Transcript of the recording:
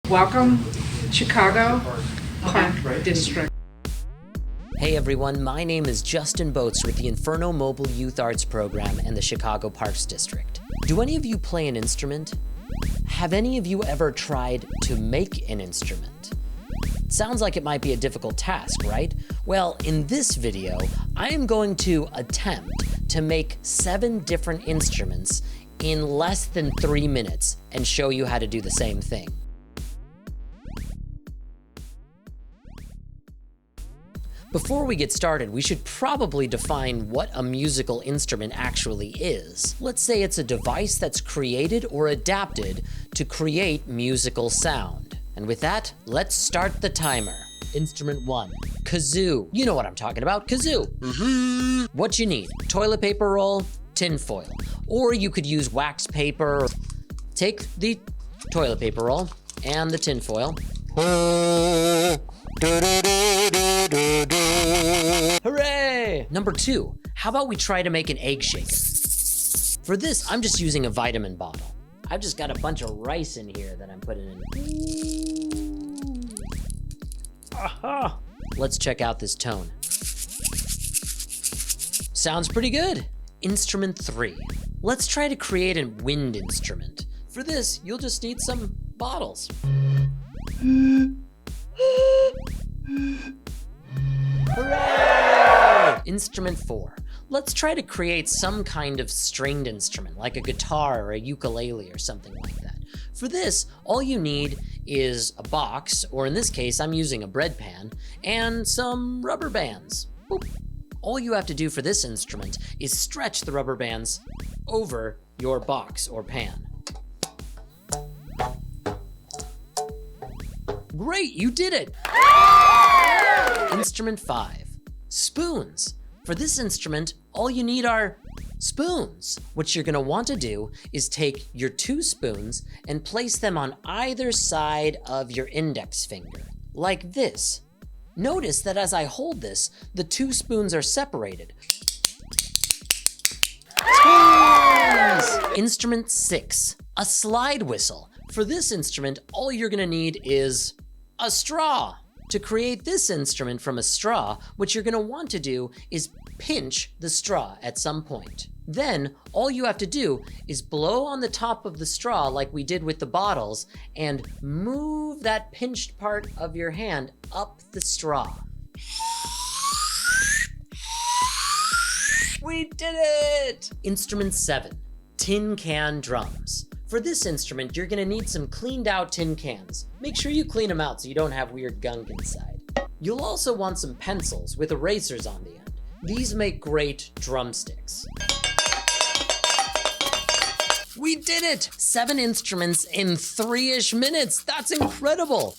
Welcome, Chicago Park District. Hey everyone, my name is Justin Botz with the INFERNO Mobile Youth Arts Program and the Chicago Parks District. Do any of you play an instrument? Have any of you ever tried to make an instrument? It sounds like it might be a difficult task, right? Well, in this video, I am going to attempt to make 7 different instruments in less than 3 minutes and show you how to do the same thing. Before we get started, we should probably define what a musical instrument actually is. Let's say it's a device that's created or adapted to create musical sound. And with that, let's start the timer. Instrument 1, kazoo. You know what I'm talking about, kazoo. What you need, toilet paper roll, tin foil. Or you could use wax paper. Take the toilet paper roll and the tin foil. Hooray! Number 2, how about we try to make an egg shaker? For this, I'm just using a vitamin bottle. I've just got a bunch of rice in here that I'm putting in. Aha! Let's check out this tone. Sounds pretty good. Instrument 3. Let's try to create a wind instrument. For this, you'll just need some bottles. Hooray! Instrument 4. Let's try to create some kind of stringed instrument, like a guitar or a ukulele or something like that. For this, all you need is a box, or in this case, I'm using a bread pan, and some rubber bands. Boop. All you have to do for this instrument is stretch the rubber bands over your box or pan. Great, you did it! Instrument 5, spoons. For this instrument, all you need are spoons. What you're gonna want to do is take your 2 spoons and place them on either side of your index finger, like this. Notice that as I hold this, the 2 spoons are separated. Spoons! Instrument 6, a slide whistle. For this instrument, all you're gonna need is a straw. To create this instrument from a straw, what you're gonna want to do is pinch the straw at some point. Then, all you have to do is blow on the top of the straw like we did with the bottles and move that pinched part of your hand up the straw. We did it! Instrument 7, tin can drums. For this instrument, you're gonna need some cleaned out tin cans. Make sure you clean them out so you don't have weird gunk inside. You'll also want some pencils with erasers on the end. These make great drumsticks. We did it! 7 instruments in 3-ish minutes. That's incredible!